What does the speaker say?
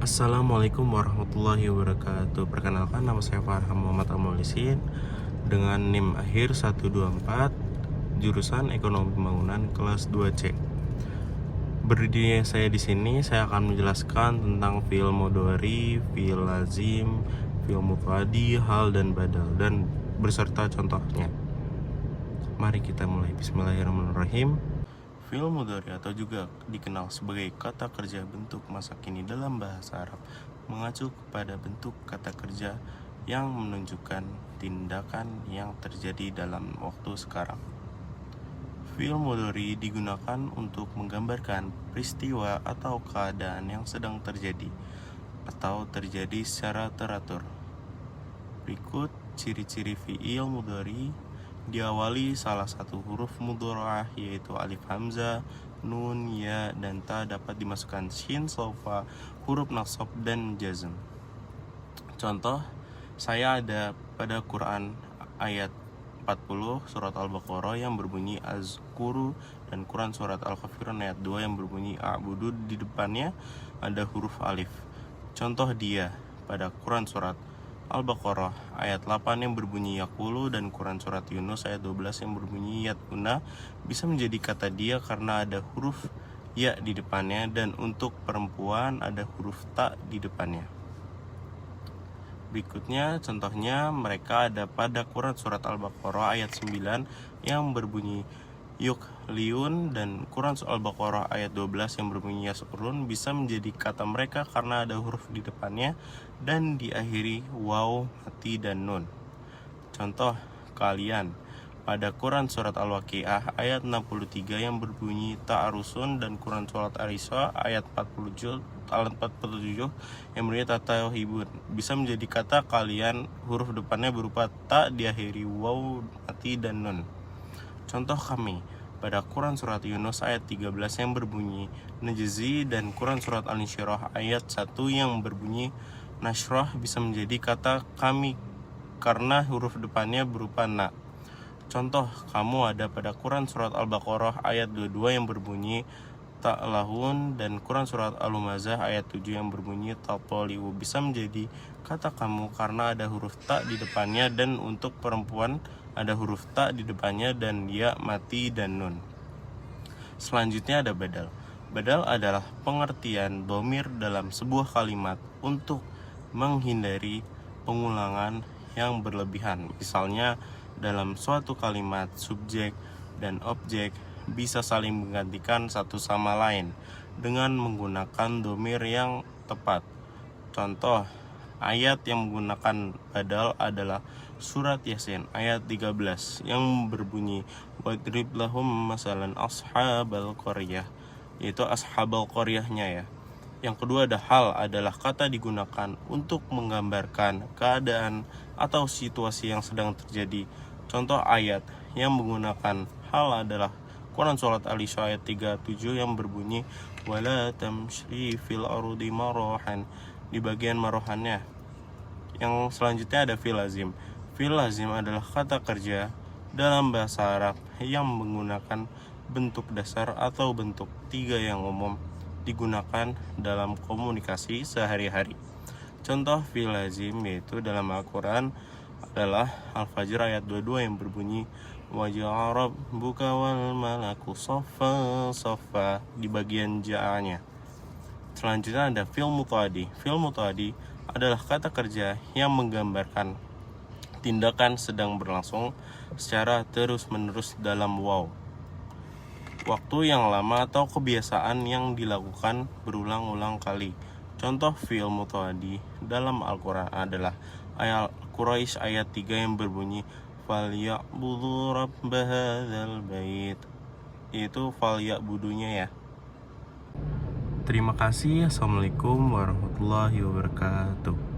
Assalamualaikum warahmatullahi wabarakatuh. Perkenalkan, nama saya Farham Muhammad Amolisin dengan NIM akhir 124, jurusan Ekonomi Pembangunan kelas 2C. Berdiri saya di sini, saya akan menjelaskan tentang fi'il mudhari, fi'il lazim, fi'il mudhari, hal dan badal, dan beserta contohnya. Mari kita mulai. Bismillahirrahmanirrahim. Fi'il mudhari atau juga dikenal sebagai kata kerja bentuk masa kini dalam bahasa Arab mengacu kepada bentuk kata kerja yang menunjukkan tindakan yang terjadi dalam waktu sekarang. Fi'il mudhari digunakan untuk menggambarkan peristiwa atau keadaan yang sedang terjadi atau terjadi secara teratur. Berikut ciri-ciri fi'il mudhari. Diawali salah satu huruf mudhara'ah yaitu alif hamzah, nun, ya, dan ta dapat dimasukkan shin, sofa, huruf nasab, dan jazm. Contoh, saya ada pada Quran ayat 40 surat Al-Baqarah yang berbunyi azkuru, dan Quran surat Al-Kafirun ayat 2 yang berbunyi a'budu, di depannya ada huruf alif. Contoh dia pada Quran surat Al-Baqarah ayat 8 yang berbunyi yaqulu, dan Quran surat Yunus ayat 12 yang berbunyi yatuna bisa menjadi kata dia karena ada huruf ya di depannya, dan untuk perempuan ada huruf ta di depannya. Berikutnya contohnya mereka ada pada Quran surat Al-Baqarah ayat 9 yang berbunyi yukhliun, dan Quran surat Al-Baqarah ayat 12 yang berbunyi yasurun bisa menjadi kata mereka karena ada huruf di depannya dan diakhiri waw, mati, dan nun. Contoh kalian pada Quran surat Al-Waqiah ayat 63 yang berbunyi ta'arusun, dan Quran surat Al-Isra ayat 47 yang berbunyi tatahibun bisa menjadi kata kalian, huruf depannya berupa ta diakhiri waw, mati, dan nun. Contoh kami pada Quran surat Yunus ayat 13 yang berbunyi najzi, dan Quran surat Al-Insyirah ayat 1 yang berbunyi nashrah bisa menjadi kata kami karena huruf depannya berupa na. Contoh kamu ada pada Quran surat Al-Baqarah ayat 22 yang berbunyi ta'lahun, dan Quran surat Al-Humazah ayat 7 yang berbunyi tatoliu bisa menjadi kata kamu karena ada huruf ta di depannya, dan untuk perempuan ada huruf ta di depannya dan ya, mati, dan nun. Selanjutnya ada badal. Badal adalah pengertian dhamir dalam sebuah kalimat untuk menghindari pengulangan yang berlebihan. Misalnya dalam suatu kalimat subjek dan objek bisa saling menggantikan satu sama lain dengan menggunakan dhamir yang tepat. Contoh ayat yang menggunakan badal adalah surat Yasin ayat 13 yang berbunyi wadrib lahum masalan ashabal qaryah, yaitu ashabal qaryahnya ya. Yang kedua ada hal, adalah kata digunakan untuk menggambarkan keadaan atau situasi yang sedang terjadi. Contoh ayat yang menggunakan hal adalah Quran surat Al-Isra ayat 37 yang berbunyi wala tamshi fil ardi marahan, di bagian marohannya. Yang selanjutnya ada fi'il lazim. Fi'il lazim adalah kata kerja dalam bahasa Arab yang menggunakan bentuk dasar atau bentuk tiga yang umum digunakan dalam komunikasi sehari-hari. Contoh fi'il lazim yaitu dalam Al-Quran adalah Al-Fajr ayat 22 yang berbunyi waja'a rabbuka wal malaku saffa saffa, di bagian ja'anya. Selanjutnya ada fi'il mutadi. Fi'il mutadi adalah kata kerja yang menggambarkan tindakan sedang berlangsung secara terus-menerus dalam waktu yang lama atau kebiasaan yang dilakukan berulang-ulang kali. Contoh fi'il mutadi dalam Al-Quran adalah ayat Quraisy ayat 3 yang berbunyi falyabudu rabb hadzal bait, itu falyabudunya ya. Terima kasih. Assalamualaikum warahmatullahi wabarakatuh.